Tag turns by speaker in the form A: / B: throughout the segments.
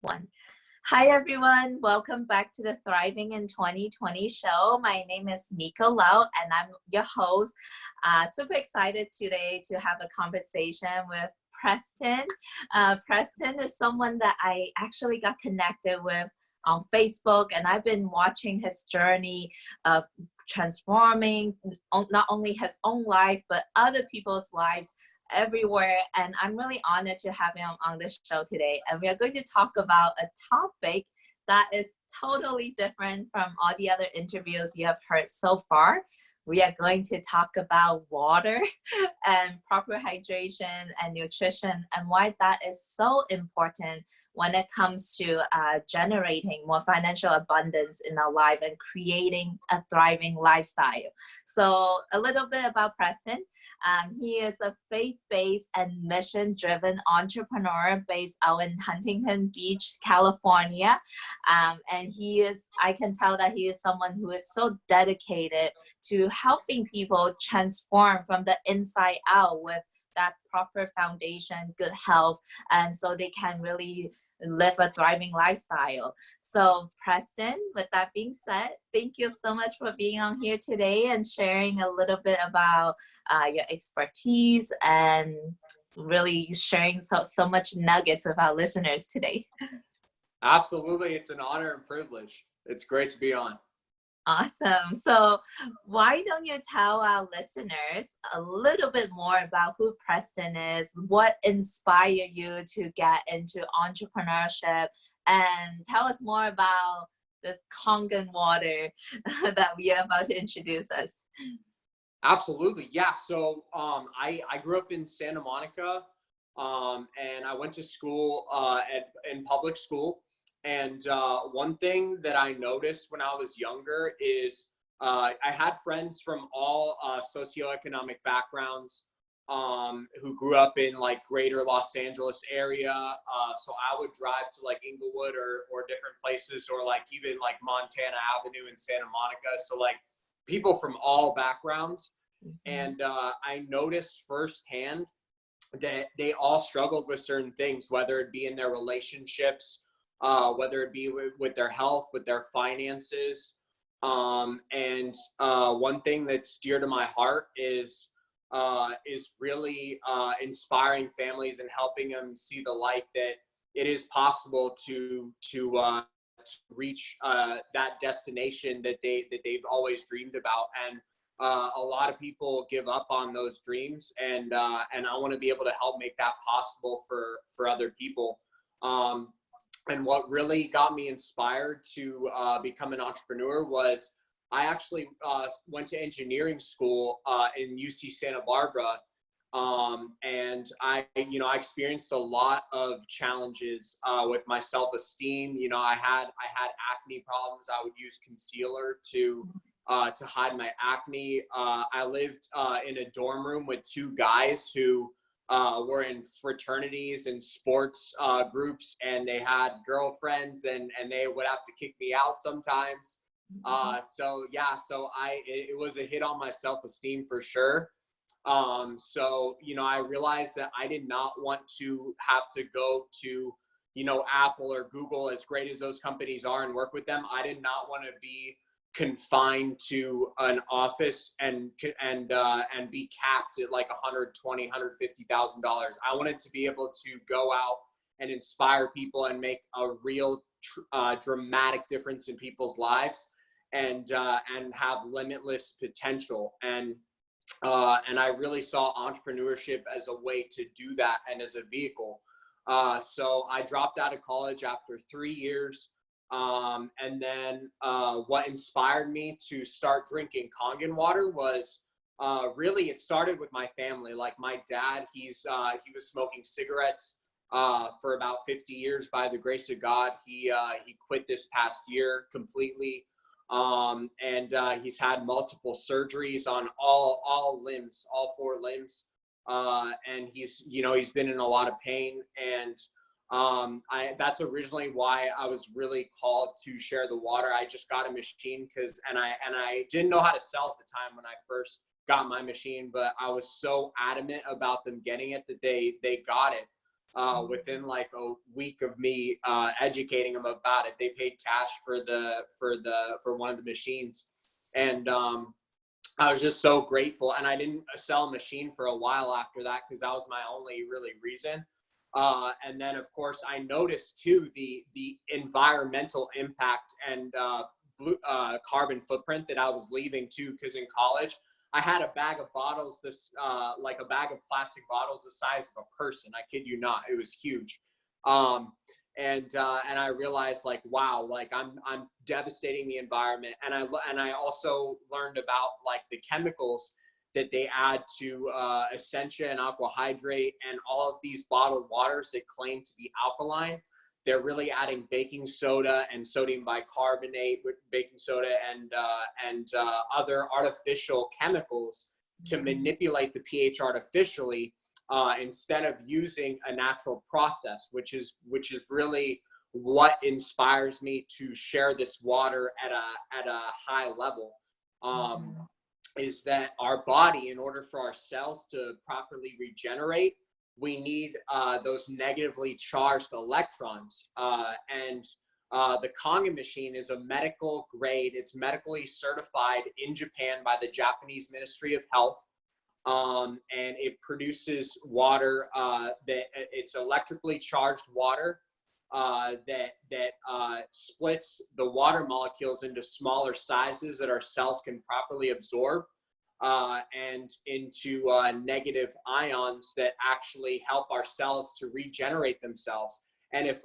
A: One. Hi, everyone. Welcome back to the Thriving in 2020 show. My name is Miko Lau, and I'm your host. Super excited today to have a conversation with Preston. Preston is someone that I actually got connected with on Facebook, and I've been watching his journey of transforming not only his own life, but other people's lives everywhere. And I'm really honored to have him on the show today. And we are going to talk about a topic that is totally different from all the other interviews you have heard so far. We are going to talk about water and proper hydration and nutrition, and why that is so important when it comes to generating more financial abundance in our life and creating a thriving lifestyle. So a little bit about Preston. He is a faith-based and mission-driven entrepreneur based out in Huntington Beach, California. And I can tell that he is someone who is so dedicated to helping people transform from the inside out with that proper foundation, good health, and so they can really live a thriving lifestyle. So Preston, with that being said, thank you so much for being on here today and sharing a little bit about your expertise and really sharing so much nuggets with our listeners today.
B: Absolutely. It's an honor and privilege. It's great to be on.
A: Awesome. So why don't you tell our listeners a little bit more about who Preston is, what inspired you to get into entrepreneurship, and tell us more about this Kangen water that we are about to introduce us.
B: Absolutely. Yeah. So I grew up in Santa Monica, and I went to school in public school. And one thing that I noticed when I was younger is I had friends from all socioeconomic backgrounds who grew up in like greater Los Angeles area. So I would drive to like Inglewood or different places, or like even like Montana Avenue in Santa Monica. So like people from all backgrounds. And I noticed firsthand that they all struggled with certain things, whether it be in their relationships, whether it be with their health, with their finances. And one thing that's dear to my heart is really inspiring families and helping them see the light that it is possible to reach that destination that they've always dreamed about. And a lot of people give up on those dreams, and I want to be able to help make that possible for other people. And what really got me inspired to become an entrepreneur was I actually went to engineering school in UC Santa Barbara. And I experienced a lot of challenges with my self-esteem. I had acne problems. I would use concealer to hide my acne. I lived in a dorm room with two guys who were in fraternities and sports groups, and they had girlfriends, and they would have to kick me out sometimes. So it was a hit on my self-esteem for sure. So I realized that I did not want to have to go to Apple or Google, as great as those companies are, and work with them. I did not want to be confined to an office and be capped at like $120,000, $150,000. I wanted to be able to go out and inspire people and make a real dramatic difference in people's lives, and have limitless potential. And I really saw entrepreneurship as a way to do that and as a vehicle. So I dropped out of college after 3 years. And then what inspired me to start drinking Kangen water was really, it started with my family. Like my dad, he was smoking cigarettes for about 50 years. By the grace of God, he quit this past year completely. And he's had multiple surgeries on all limbs, all four limbs. And he's been in a lot of pain. And that's originally why I was really called to share the water. I just got a machine and I didn't know how to sell at the time when I first got my machine, but I was so adamant about them getting it that they got it. within like a week of me educating them about it. They paid cash for one of the machines, and I was just so grateful. And I didn't sell a machine for a while after that because that was my only really reason. And then of course I noticed too the environmental impact and carbon footprint that I was leaving too, because in college I had a bag of bottles, like a bag of plastic bottles the size of a person. I kid you not, it was huge. And I realized like, wow, like I'm devastating the environment. And I also learned about like the chemicals that they add to Essentia and Aqua Hydrate and all of these bottled waters that claim to be alkaline. They're really adding baking soda and sodium bicarbonate with baking soda and other artificial chemicals to manipulate the pH artificially, instead of using a natural process, which is really what inspires me to share this water at a high level. Is that our body, in order for our cells to properly regenerate, we need those negatively charged electrons. And the Kangen machine is a medical grade. It's medically certified in Japan by the Japanese Ministry of Health. And it produces water that it's electrically charged water that splits the water molecules into smaller sizes that our cells can properly absorb, and into negative ions that actually help our cells to regenerate themselves. And if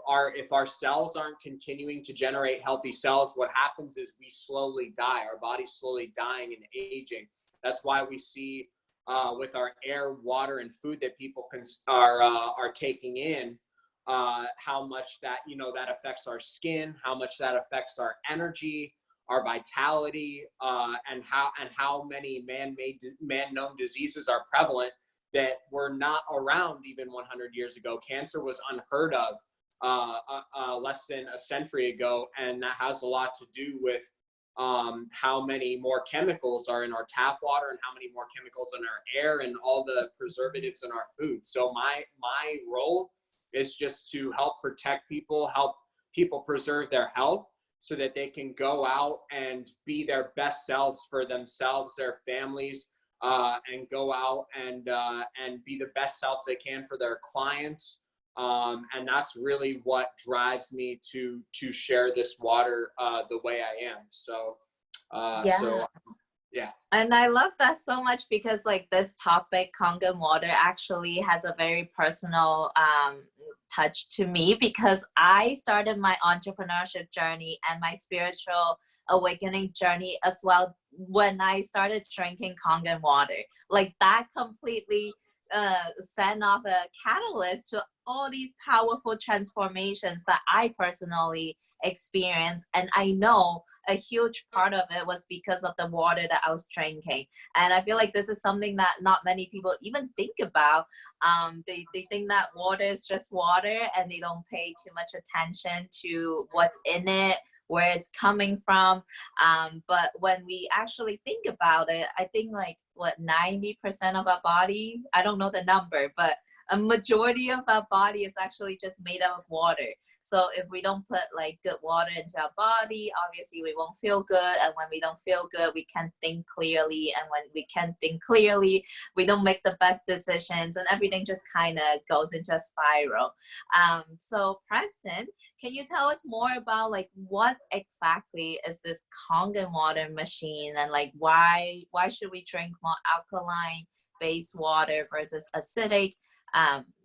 B: our cells aren't continuing to generate healthy cells, what happens is we slowly die. Our body's slowly dying and aging. That's why we see with our air, water, and food that people are taking in, how much that that affects our skin, how much that affects our energy, our vitality, and how many man-known diseases are prevalent that were not around even 100 years ago. Cancer was unheard of less than a century ago, and that has a lot to do with how many more chemicals are in our tap water and how many more chemicals in our air and all the preservatives in our food. So my role is just to help protect people, help people preserve their health so that they can go out and be their best selves for themselves, their families, and go out and be the best selves they can for their clients. And that's really what drives me to share this water the way I am. So, yeah.
A: And I love that so much because like this topic, Kangen water, actually has a very personal touch to me because I started my entrepreneurship journey and my spiritual awakening journey as well when I started drinking Kangen water. Like that completely sent off a catalyst to all these powerful transformations that I personally experienced. And I know a huge part of it was because of the water that I was drinking. And I feel like this is something that not many people even think about. They think that water is just water and they don't pay too much attention to what's in it, where it's coming from. But when we actually think about it, I think like 90% of our body, I don't know the number, but a majority of our body is actually just made up of water. So if we don't put like good water into our body, obviously we won't feel good. And when we don't feel good, we can't think clearly. And when we can't think clearly, we don't make the best decisions and everything just kind of goes into a spiral. So Preston, can you tell us more about like what exactly is this Kangen water machine and like why should we drink more alkaline based water versus acidic?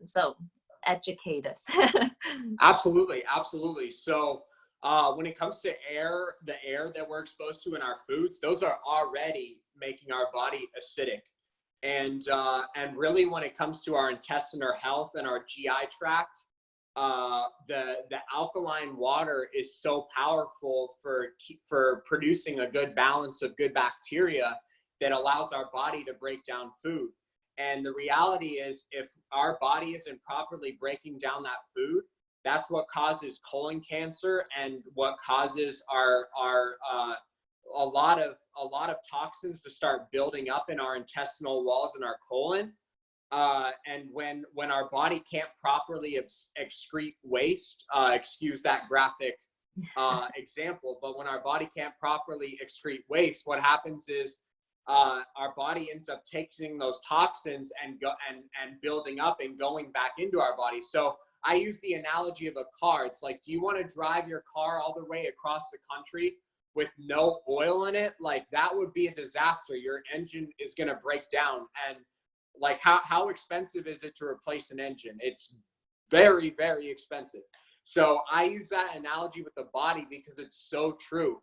A: So educate us.
B: Absolutely. So when it comes to air, the air that we're exposed to in our foods, those are already making our body acidic. And really when it comes to our intestinal health and our GI tract, the alkaline water is so powerful for producing a good balance of good bacteria that allows our body to break down food. And the reality is, if our body isn't properly breaking down that food, that's what causes colon cancer and what causes a lot of toxins to start building up in our intestinal walls and our colon. And when our body can't properly excrete waste, excuse that graphic example, but when our body can't properly excrete waste, what happens is our body ends up taking those toxins and building up and going back into our body. So I use the analogy of a car. It's like, do you want to drive your car all the way across the country with no oil in it? Like, that would be a disaster. Your engine is going to break down. And like, how expensive is it to replace an engine? It's very, very expensive. So I use that analogy with the body because it's so true.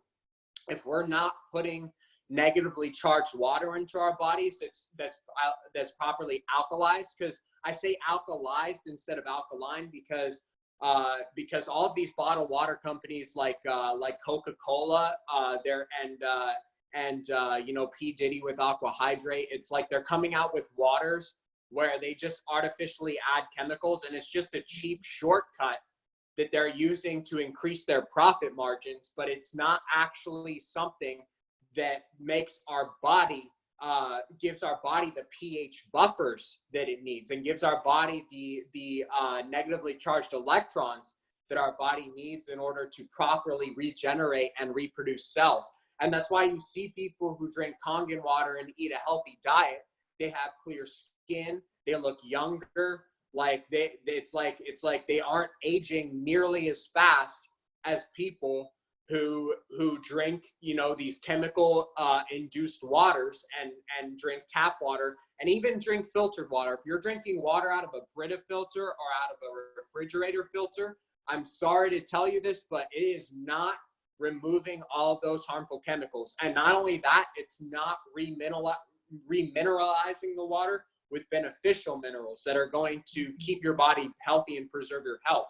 B: If we're not putting negatively charged water into our bodies that's properly alkalized, because I say alkalized instead of alkaline because all of these bottled water companies like Coca-Cola, you know, P. Diddy with Aqua Hydrate, it's like they're coming out with waters where they just artificially add chemicals, and it's just a cheap shortcut that they're using to increase their profit margins, but it's not actually something that makes our body, gives our body the pH buffers that it needs, and gives our body the negatively charged electrons that our body needs in order to properly regenerate and reproduce cells. And that's why you see people who drink Kangen water and eat a healthy diet, they have clear skin, they look younger, like it's like they aren't aging nearly as fast as people who drink, you know, these chemical induced waters and drink tap water and even drink filtered water. If you're drinking water out of a Brita filter or out of a refrigerator filter, I'm sorry to tell you this, but it is not removing all of those harmful chemicals. And not only that, it's not remineralizing the water with beneficial minerals that are going to keep your body healthy and preserve your health.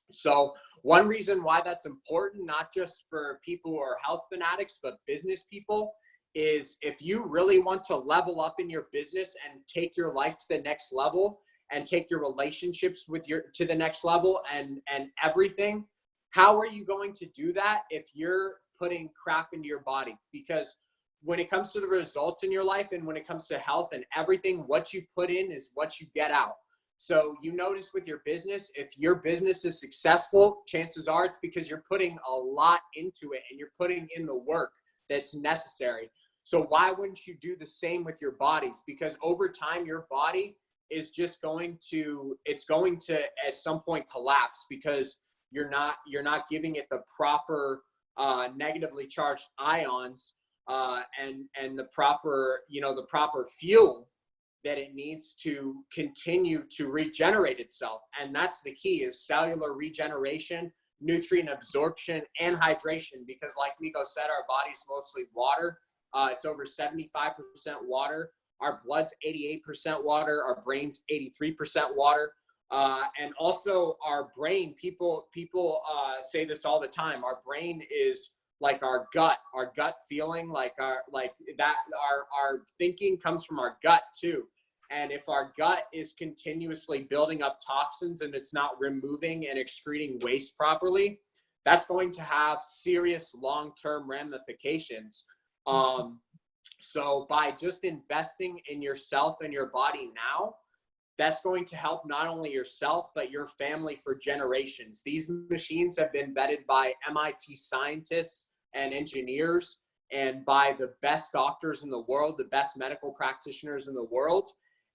B: So one reason why that's important, not just for people who are health fanatics, but business people, is if you really want to level up in your business and take your life to the next level and take your relationships to the next level and everything, how are you going to do that if you're putting crap into your body? Because when it comes to the results in your life and when it comes to health and everything, what you put in is what you get out. So you notice with your business, if your business is successful, chances are it's because you're putting a lot into it and you're putting in the work that's necessary. So why wouldn't you do the same with your bodies? Because over time, your body is just going to at some point collapse because you're not giving it the proper negatively charged ions and the proper fuel that it needs to continue to regenerate itself. And that's the key, is cellular regeneration, nutrient absorption, and hydration. Because like Miko said, our body's mostly water. It's over 75% water. Our blood's 88% water. Our brain's 83% water. And also our brain, people say this all the time. Our brain is like our gut feeling, our thinking comes from our gut too. And if our gut is continuously building up toxins and it's not removing and excreting waste properly, that's going to have serious long-term ramifications. So by just investing in yourself and your body now, that's going to help not only yourself, but your family for generations. These machines have been vetted by MIT scientists and engineers and by the best doctors in the world, the best medical practitioners in the world.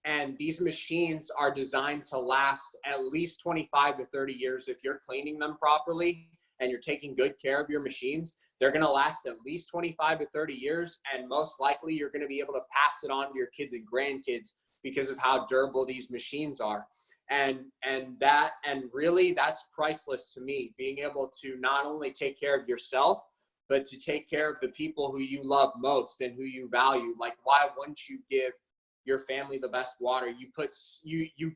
B: And these machines are designed to last at least 25 to 30 years. If you're cleaning them properly and you're taking good care of your machines, they're going to last at least 25 to 30 years. And most likely you're going to be able to pass it on to your kids and grandkids because of how durable these machines are. And really that's priceless to me, being able to not only take care of yourself, but to take care of the people who you love most and who you value. Like, why wouldn't you give your family the best water? You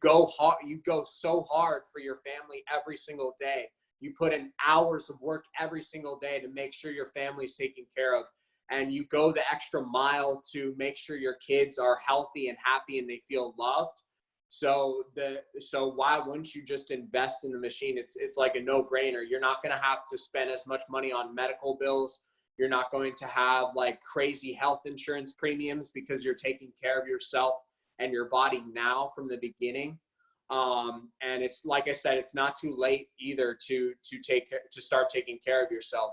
B: go so hard for your family every single day. You put in hours of work every single day to make sure your family's taken care of. And you go the extra mile to make sure your kids are healthy and happy and they feel loved. So why wouldn't you just invest in the machine? It's like a no-brainer. You're not going to have to spend as much money on medical bills. You're not going to have like crazy health insurance premiums because you're taking care of yourself and your body now from the beginning. And it's, like I said, it's not too late either to start taking care of yourself.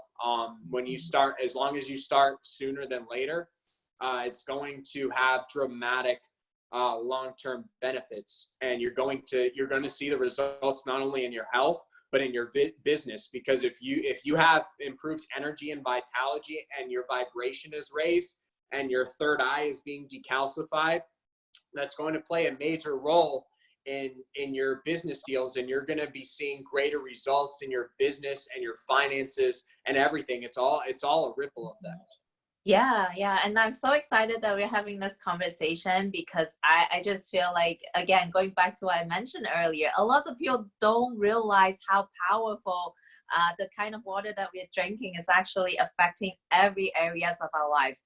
B: When you start, as long as you start sooner than later, it's going to have dramatic long-term benefits, and you're going to see the results not only in your health but in your business. Because if you have improved energy and vitality, and your vibration is raised, and your third eye is being decalcified, that's going to play a major role in your business deals, and you're going to be seeing greater results in your business and your finances and everything. It's all a ripple effect.
A: Yeah. And I'm so excited that we're having this conversation, because I just feel like, again, going back to what I mentioned earlier, a lot of people don't realize how powerful the kind of water that we're drinking is actually affecting every areas of our lives.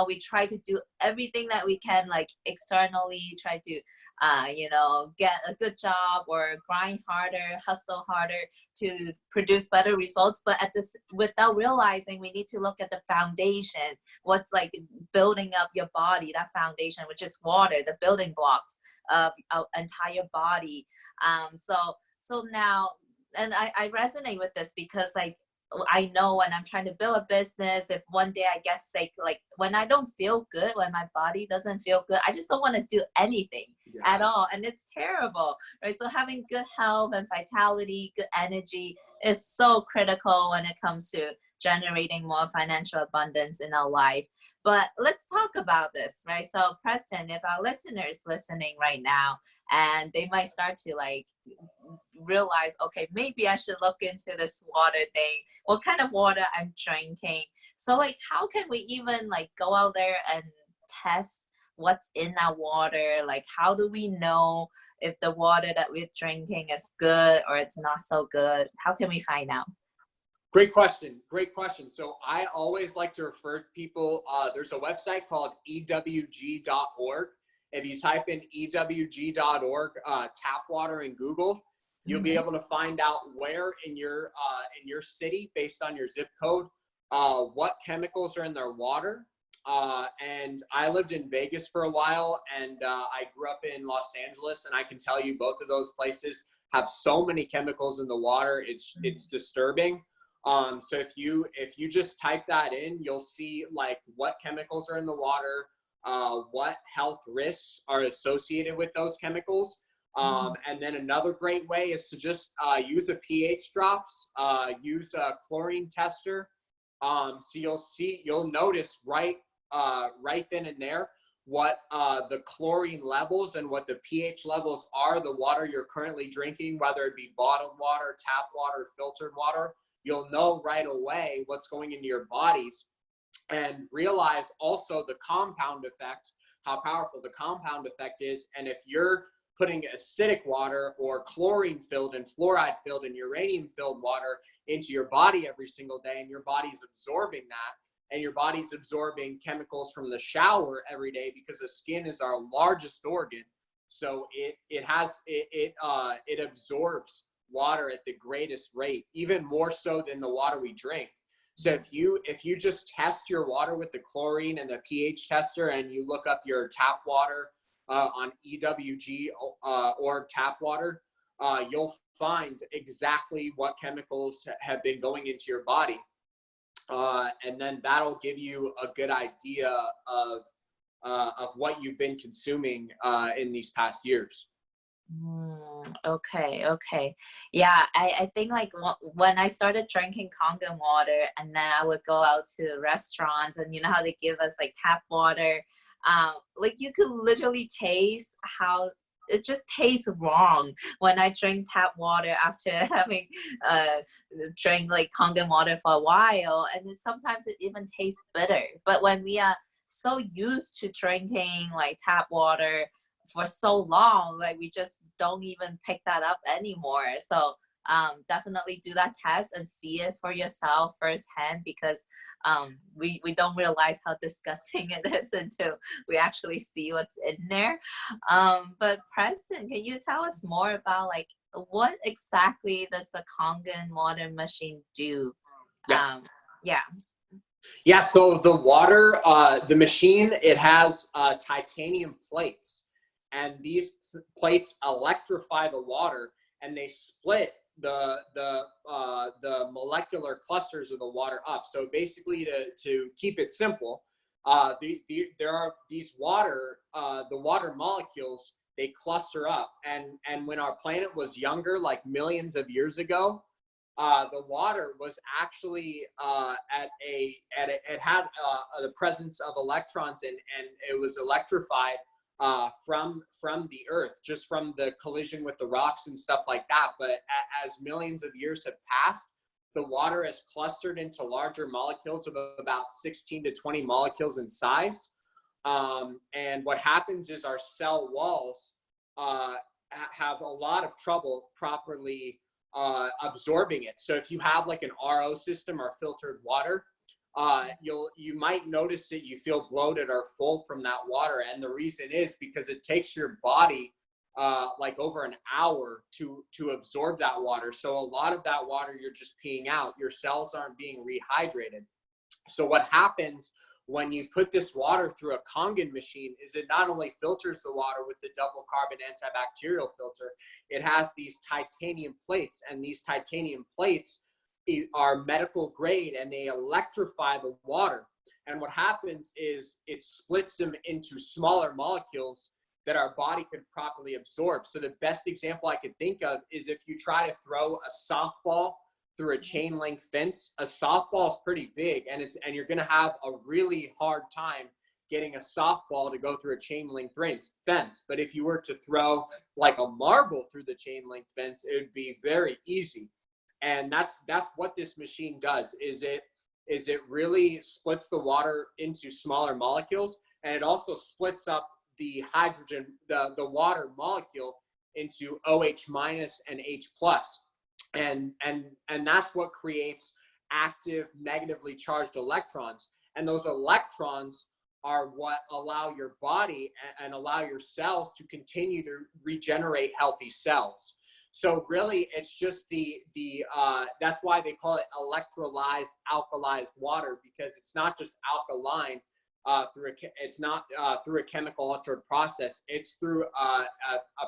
A: We try to do everything that we can, like externally, try to, get a good job or grind harder, hustle harder to produce better results. But without realizing, we need to look at the foundation, what's like building up your body, that foundation, which is water, the building blocks of our entire body. So now, and I resonate with this, because like I know when I'm trying to build a business, if one day I get sick, like when I don't feel good, when my body doesn't feel good, I just don't want to do anything at all. And it's terrible, right? So having good health and vitality, good energy is so critical when it comes to generating more financial abundance in our life. But let's talk about this, right? So Preston, if our listeners listening right now, and they might start to like realize, okay, maybe I should look into this water thing, what kind of water I'm drinking. So like, how can we even like go out there and test what's in our water? Like, how do we know if the water that we're drinking is good or it's not so good? How can we find out?
B: Great question. So I always like to refer to people, there's a website called ewg.org. If you type in ewg.org, tap water in Google, you'll be able to find out where in your city, based on your zip code, what chemicals are in their water. And I lived in Vegas for a while, and I grew up in Los Angeles, and I can tell you both of those places have so many chemicals in the water. It's disturbing. So if you just type that in, you'll see like what chemicals are in the water, what health risks are associated with those chemicals. And then another great way is to just use a pH drops, use a chlorine tester. So you'll notice right then and there what the chlorine levels and what the pH levels are, the water you're currently drinking, whether it be bottled water, tap water, filtered water. You'll know right away what's going into your bodies, and realize also the compound effect, how powerful the compound effect is. And if you're putting acidic water or chlorine filled and fluoride filled and uranium filled water into your body every single day, and your body's absorbing that, and your body's absorbing chemicals from the shower every day, because the skin is our largest organ, so it absorbs water at the greatest rate, even more so than the water we drink. So if you just test your water with the chlorine and the pH tester, and you look up your tap water on EWG or tap water, you'll find exactly what chemicals have been going into your body, and then that'll give you a good idea of what you've been consuming in these past years.
A: Okay. Yeah, I think like when I started drinking Kangen water, and then I would go out to restaurants, and you know how they give us like tap water, like you could literally taste how it just tastes wrong when I drink tap water after having drank like Kangen water for a while, and sometimes it even tastes bitter. But when we are so used to drinking like tap water for so long, like we just don't even pick that up anymore. So definitely do that test and see it for yourself firsthand, because we don't realize how disgusting it is until we actually see what's in there. But Preston, can you tell us more about like what exactly does the Kangen water machine do?
B: Yeah, so the water, the machine, it has titanium plates. and these plates electrify the water, and they split the molecular clusters of the water up. So basically, to keep it simple, there are these the water molecules, they cluster up, and when our planet was younger, like millions of years ago, the water was actually it had the presence of electrons, and it was electrified from the earth, just from the collision with the rocks and stuff like that. But as millions of years have passed, the water has clustered into larger molecules of about 16 to 20 molecules in size. And what happens is our cell walls have a lot of trouble properly absorbing it. So if you have like an RO system or filtered water, you might notice that you feel bloated or full from that water, and the reason is because it takes your body like over an hour to absorb that water. So a lot of that water you're just peeing out. Your cells aren't being rehydrated. So what happens when you put this water through a Kangen machine is it not only filters the water with the double carbon antibacterial filter, it has these titanium plates, and these titanium plates are medical grade, and they electrify the water. And what happens is it splits them into smaller molecules that our body could properly absorb. So the best example I could think of is if you try to throw a softball through a chain link fence. A softball is pretty big, and you're going to have a really hard time getting a softball to go through a chain link fence. But if you were to throw like a marble through the chain link fence, it would be very easy. And that's what this machine does. Is it really splits the water into smaller molecules, and it also splits up the hydrogen, the water molecule, into OH minus and H plus. And that's what creates active negatively charged electrons. And those electrons are what allow your body and allow your cells to continue to regenerate healthy cells. So really, it's just that's why they call it electrolyzed alkalized water, because it's not just alkaline through a chemical altered process. It's through a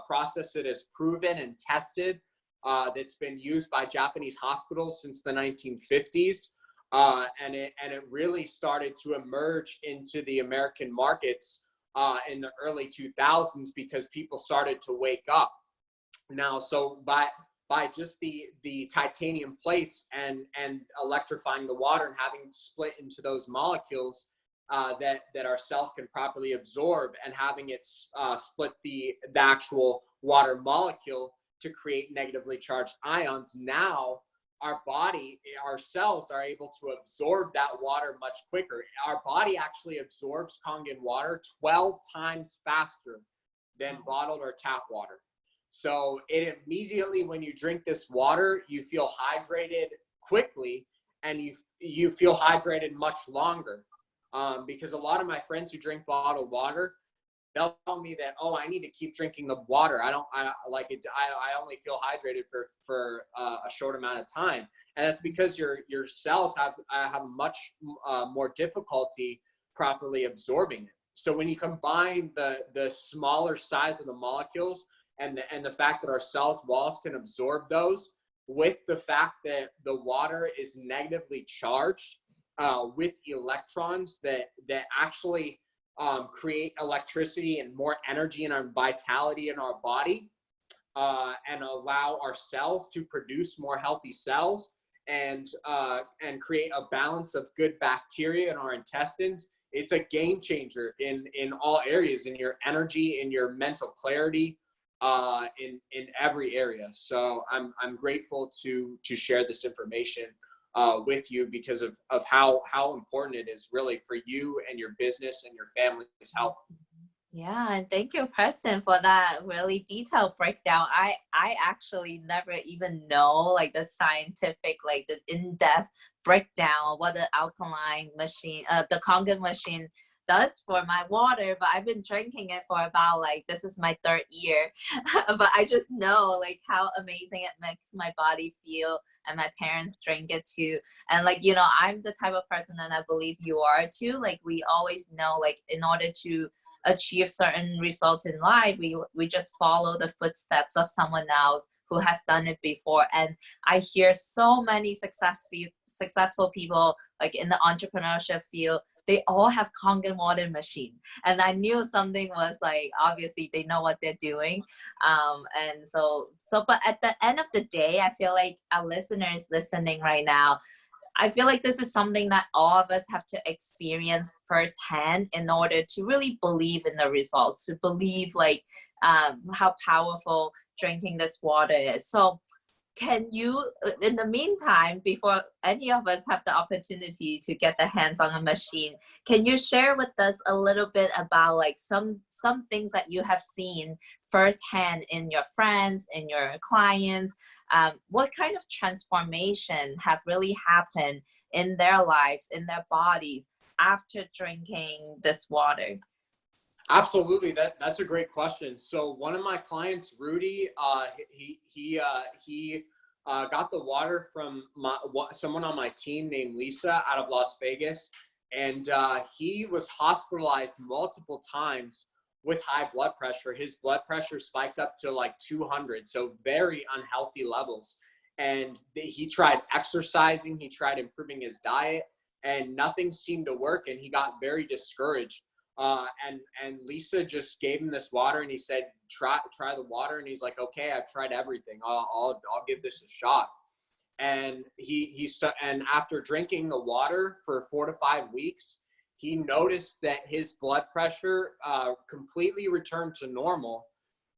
B: process that is proven and tested, that's been used by Japanese hospitals since the 1950s. And it really started to emerge into the American markets in the early 2000s, because people started to wake up. Now, so by just the titanium plates and electrifying the water and having split into those molecules that our cells can properly absorb, and having it split the actual water molecule to create negatively charged ions, now our cells are able to absorb that water much quicker. Our body actually absorbs Kangen water 12 times faster than bottled or tap water. So it immediately, when you drink this water, you feel hydrated quickly, and you feel hydrated much longer. Because a lot of my friends who drink bottled water, they'll tell me that, oh, I need to keep drinking the water. I only feel hydrated for a short amount of time. And that's because your cells have much more difficulty properly absorbing it. So when you combine the smaller size of the molecules and the fact that our cells walls can absorb those, with the fact that the water is negatively charged with electrons that actually create electricity and more energy and our vitality in our body, and allow our cells to produce more healthy cells, and create a balance of good bacteria in our intestines. It's a game changer in all areas, in your energy, in your mental clarity, in every area. So I'm grateful to share this information with you, because of how important it is really for you and your business and your family's health.
A: Yeah, and thank you, Preston, for that really detailed breakdown. I actually never even know like the scientific, like the in-depth breakdown of what the alkaline machine, the Kangen machine does for my water, but I've been drinking it for about this is my 3rd year. But I just know like how amazing it makes my body feel, and my parents drink it too. And I'm the type of person, and I believe you are too, like we always know, like in order to achieve certain results in life, we just follow the footsteps of someone else who has done it before. And I hear so many successful people like in the entrepreneurship field, they all have Kangen water machine. And I knew something was like, obviously they know what they're doing. And but at the end of the day, I feel like our listeners listening right now, I feel like this is something that all of us have to experience firsthand in order to really believe in the results, to believe like how powerful drinking this water is. So can you, in the meantime, before any of us have the opportunity to get the hands on a machine, can you share with us a little bit about like some things that you have seen firsthand in your friends, in your clients? What kind of transformation have really happened in their lives, in their bodies after drinking this water?
B: Absolutely. That's a great question. So one of my clients, Rudy, he got the water from someone on my team named Lisa out of Las Vegas. And he was hospitalized multiple times with high blood pressure. His blood pressure spiked up to like 200. So very unhealthy levels. And he tried exercising, he tried improving his diet, and nothing seemed to work. And he got very discouraged. And Lisa just gave him this water, and he said, try the water. And he's like, okay, I've tried everything. I'll give this a shot. And and after drinking the water for 4 to 5 weeks, he noticed that his blood pressure completely returned to normal.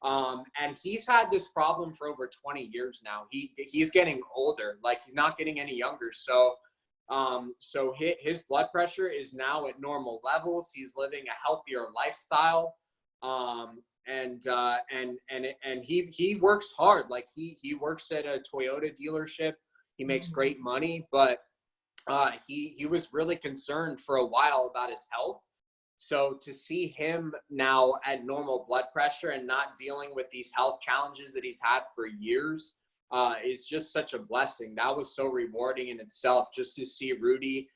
B: And he's had this problem for over 20 years now. He's getting older, like he's not getting any younger. So his blood pressure is now at normal levels. He's living a healthier lifestyle. And he works hard. Like he works at a Toyota dealership. He makes great money, but he was really concerned for a while about his health. So to see him now at normal blood pressure and not dealing with these health challenges that he's had for years is just such a blessing. That was so rewarding in itself, just to see Rudy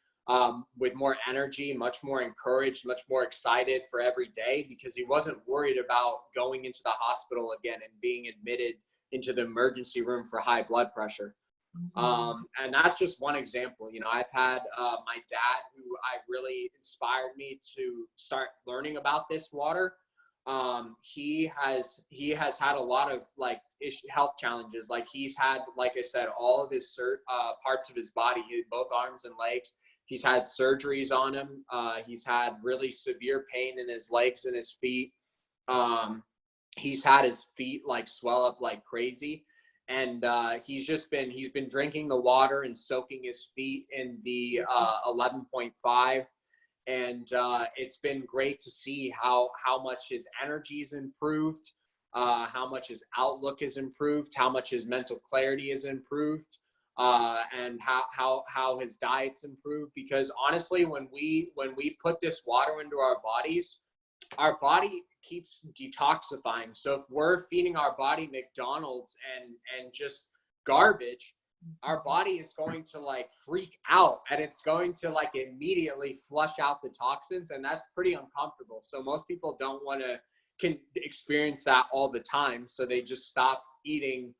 B: with more energy, much more encouraged, much more excited for every day, because he wasn't worried about going into the hospital again and being admitted into the emergency room for high blood pressure. And that's just one example. You know, I've had my dad, who really inspired me to start learning about this water. He has had a lot of like health challenges. Like he's had, like I said, all of his parts of his body, both arms and legs. He's had surgeries on him. He's had really severe pain in his legs and his feet. He's had his feet like swell up like crazy. And he's been drinking the water and soaking his feet in the 11.5. And it's been great to see how much his energy's improved, how much his outlook is improved, how much his mental clarity is improved, and how his diet's improved. Because honestly, when we put this water into our body keeps detoxifying. So if we're feeding our body McDonald's and just garbage, our body is going to like freak out, and it's going to like immediately flush out the toxins, and that's pretty uncomfortable. So most people don't want to experience that all the time, so they just stop eating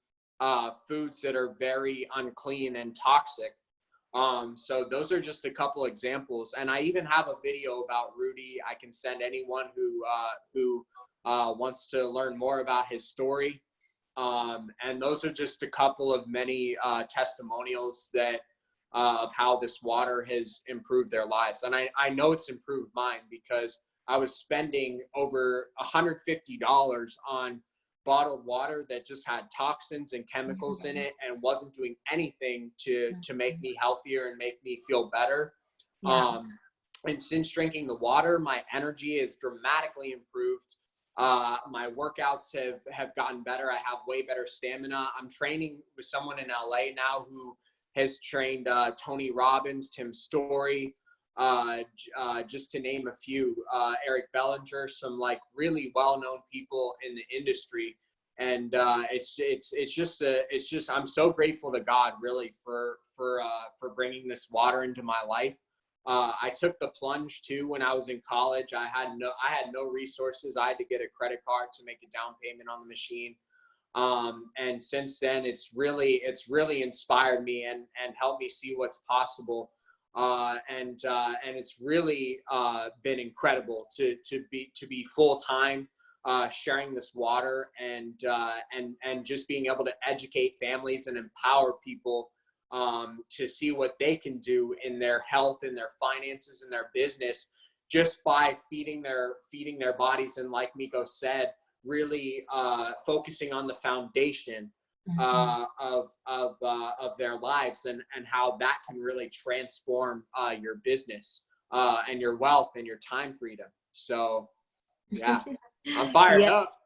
B: foods that are very unclean and toxic. So those are just a couple examples, and I even have a video about Rudy I can send anyone who wants to learn more about his story. And those are just a couple of many testimonials that of how this water has improved their lives. And I know it's improved mine, because I was spending over $150 on bottled water that just had toxins and chemicals in it and wasn't doing anything to make me healthier and make me feel better. And since drinking the water, my energy is dramatically improved. My workouts have gotten better. I have way better stamina. I'm training with someone in LA now who has trained Tony Robbins, Tim Story, just to name a few, Eric Bellinger, some like really well-known people in the industry. And it's just I'm so grateful to God really for bringing this water into my life. I took the plunge too when I was in college. I had no resources. I had to get a credit card to make a down payment on the machine. And since then, it's really inspired me and helped me see what's possible. And it's really been incredible to be full time, sharing this water, and just being able to educate families and empower people to see what they can do in their health, in their finances, in their business, just by feeding their bodies. And like Miko said, really focusing on the foundation of their lives, and how that can really transform your business and your wealth and your time freedom. So yeah, I'm fired up.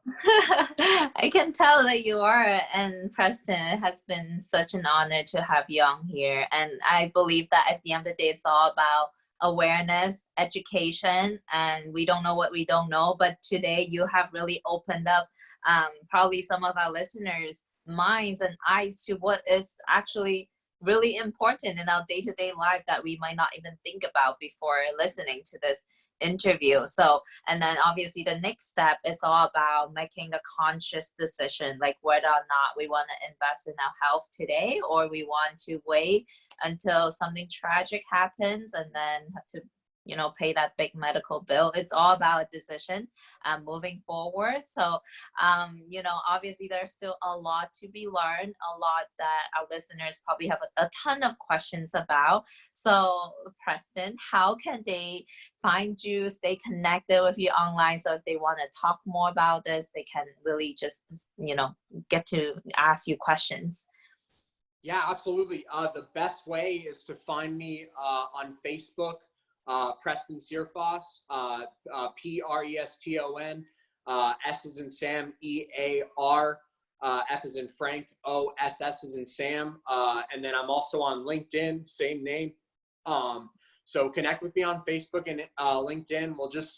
A: I can tell that you are, and Preston, it has been such an honor to have you on here. And I believe that at the end of the day, it's all about awareness, education, and we don't know what we don't know. But today you have really opened up probably some of our listeners' minds and eyes to what is actually really important in our day-to-day life that we might not even think about before listening to this interview. So, and then obviously the next step is all about making a conscious decision, like whether or not we want to invest in our health today, or we want to wait until something tragic happens and then have to, pay that big medical bill. It's all about a decision moving forward. So, obviously there's still a lot to be learned, a lot that our listeners probably have a ton of questions about. So, Preston, how can they find you, stay connected with you online? So if they want to talk more about this, they can really just, get to ask you questions.
B: Yeah, absolutely. The best way is to find me on Facebook, Preston Searfoss, Preston, S as in Sam, EAR, F as in Frank, OSS as in Sam. And then I'm also on LinkedIn, same name. So connect with me on Facebook and LinkedIn.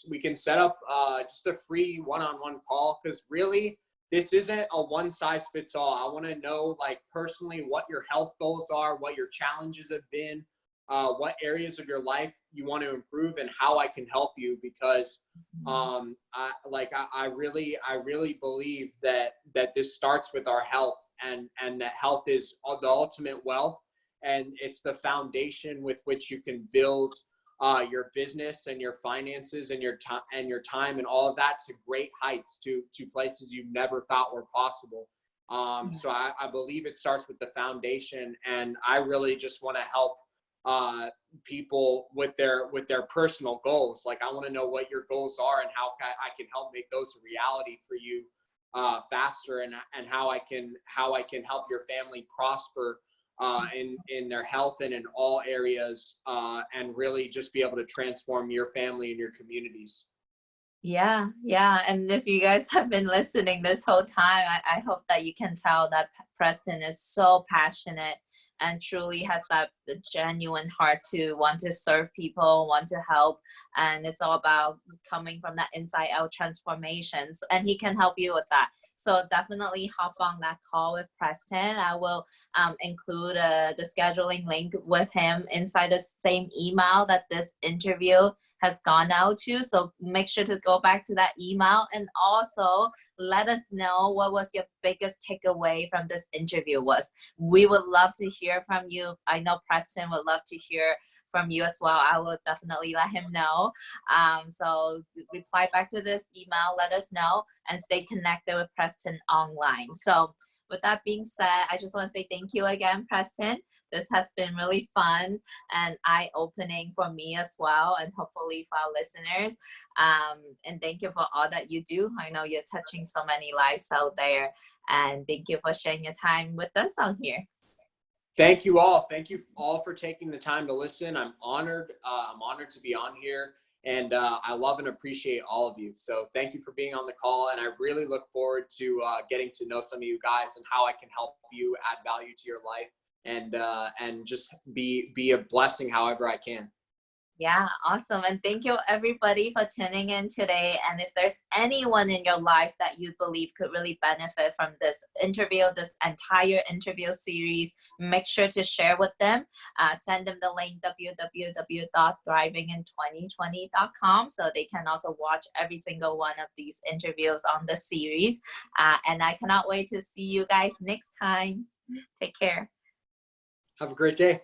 B: We can set up just a free one-on-one call, because really this isn't a one size fits all. I want to know, like, personally what your health goals are, what your challenges have been, what areas of your life you want to improve, and how I can help you. Because I really believe that this starts with our health, and that health is the ultimate wealth, and it's the foundation with which you can build your business and your finances and your time and all of that to great heights, to places you never thought were possible. So I believe it starts with the foundation, and I really just want to help people with their personal goals. Like, I want to know what your goals are and how I can help make those a reality for you faster, and how I can help your family prosper in their health and in all areas, and really just be able to transform your family and your communities.
A: Yeah. And if you guys have been listening this whole time, I hope that you can tell that Preston is so passionate and truly has that genuine heart to want to serve people, want to help. And it's all about coming from that inside out transformations. And he can help you with that. So definitely hop on that call with Preston. I will include the scheduling link with him inside the same email that this interview has gone out to. So make sure to go back to that email, and also let us know what was your biggest takeaway from this interview was. We would love to hear from you. I know Preston would love to hear from you as well. I will definitely let him know. So reply back to this email, let us know, and stay connected with Preston online. So with that being said, I just want to say thank you again, Preston. This has been really fun and eye-opening for me as well, and hopefully for our listeners. And thank you for all that you do. I know you're touching so many lives out there, and thank you for sharing your time with us on here.
B: Thank you all. Thank you all for taking the time to listen. I'm honored. I'm honored to be on here. And I love and appreciate all of you. So thank you for being on the call. And I really look forward to getting to know some of you guys and how I can help you add value to your life, and just be a blessing however I can.
A: Yeah, awesome. And thank you everybody for tuning in today. And if there's anyone in your life that you believe could really benefit from this interview, this entire interview series, make sure to share with them. Send them the link www.thrivingin2020.com so they can also watch every single one of these interviews on the series. And I cannot wait to see you guys next time. Take care.
B: Have a great day.